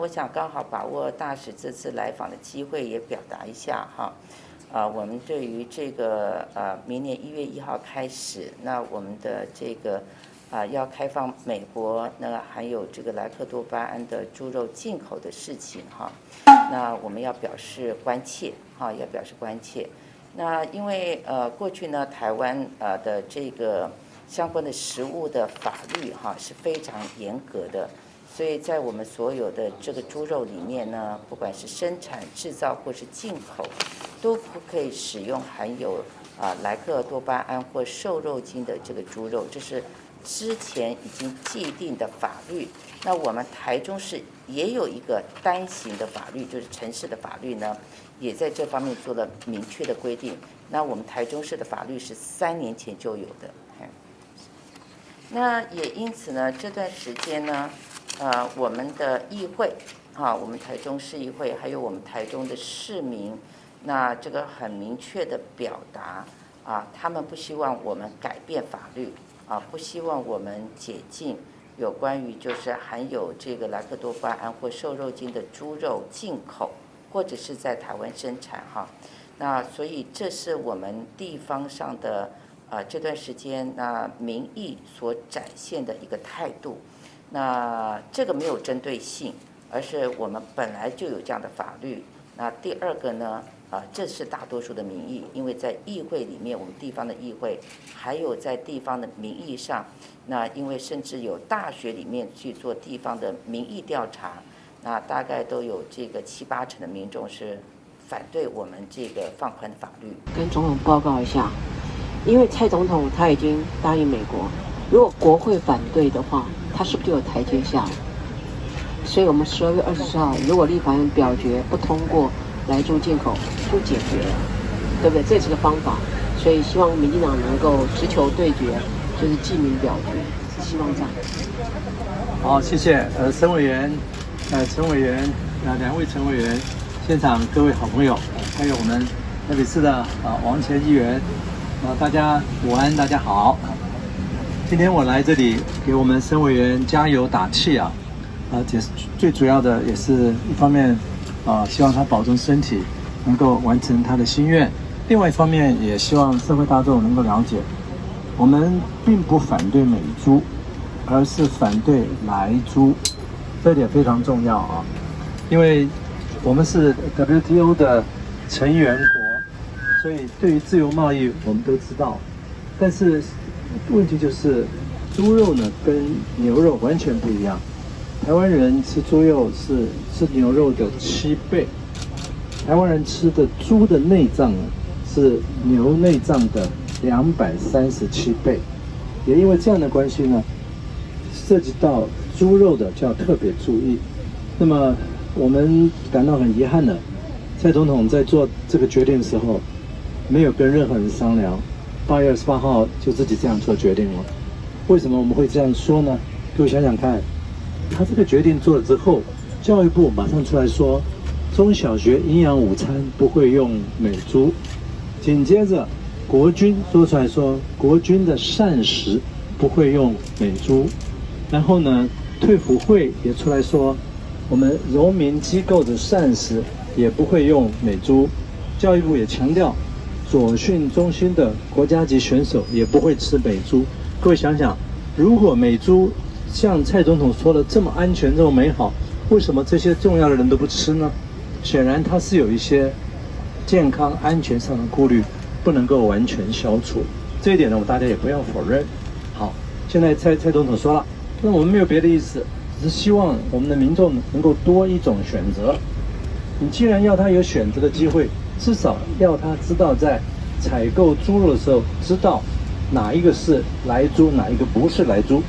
我想刚好把握大使这次来访的机会，也表达一下哈。我们对于这个明年1月1号开始，那我们的这个要开放美国那含有这个莱克多巴胺的猪肉进口的事情哈，那我们要表示关切哈，要表示关切。那因为过去呢，台湾的这个相关的食物的法律哈是非常严格的。所以在我们所有的这个猪肉里面呢，不管是生产、制造或是进口，都不可以使用含有莱克多巴胺或瘦肉精的这个猪肉，这是之前已经既定的法律。那我们台中市也有一个单行的法律，就是城市的法律呢，也在这方面做了明确的规定。那我们台中市的法律是3年前就有的。那也因此呢，这段时间呢。我们的议会我们台中市议会，还有我们台中的市民，那这个很明确的表达他们不希望我们改变法律不希望我们解禁有关于就是含有这个莱克多巴胺或瘦肉精的猪肉进口，或者是在台湾生产那所以这是我们地方上的这段时间那民意所展现的一个态度。那这个没有针对性，而是我们本来就有这样的法律。那第二个呢，这是大多数的民意，因为在议会里面，我们地方的议会，还有在地方的民意上，那因为甚至有大学里面去做地方的民意调查，那大概都有这个7、8成的民众是反对我们这个放宽的法律。跟总统报告一下，因为蔡总统他已经答应美国，如果国会反对的话，他是不是就有台阶下？所以我们12月24号，如果立法院表决不通过莱猪进口，就解决了，对不对？这是个方法。所以希望民进党能够直球对决，就是记名表决，希望这样。好，谢谢陈委员，陈委员，2位陈委员，现场各位好朋友，还有我们台北市的王前议员，大家午安，大家好。今天我来这里给我们申委员加油打气最主要的也是一方面希望他保重身体，能够完成他的心愿。另外一方面也希望社会大众能够了解，我们并不反对美猪，而是反对莱猪，这点非常重要因为我们是 WTO 的成员国，所以对于自由贸易我们都知道，但是问题就是猪肉呢跟牛肉完全不一样。台湾人吃猪肉是吃牛肉的7倍，台湾人吃的猪的内脏呢是牛内脏的237倍。也因为这样的关系呢，涉及到猪肉的就要特别注意。那么我们感到很遗憾的，蔡总统在做这个决定的时候没有跟任何人商量，8月28号就自己这样做决定了。为什么我们会这样说呢？各位想想看，他这个决定做了之后，教育部马上出来说，中小学营养午餐不会用美猪。紧接着，国军说出来说，国军的膳食不会用美猪。然后呢，退辅会也出来说，我们荣民机构的膳食也不会用美猪。教育部也强调，左训中心的国家级选手也不会吃美猪。各位想想，如果美猪像蔡总统说的这么安全这么美好，为什么这些重要的人都不吃呢？显然他是有一些健康安全上的顾虑，不能够完全消除。这一点呢，我们大家也不要否认。好，现在蔡总统说了，那我们没有别的意思，只是希望我们的民众能够多一种选择。你既然要他有选择的机会，至少要他知道在采购猪肉的时候，知道哪一个是莱猪，哪一个不是莱猪。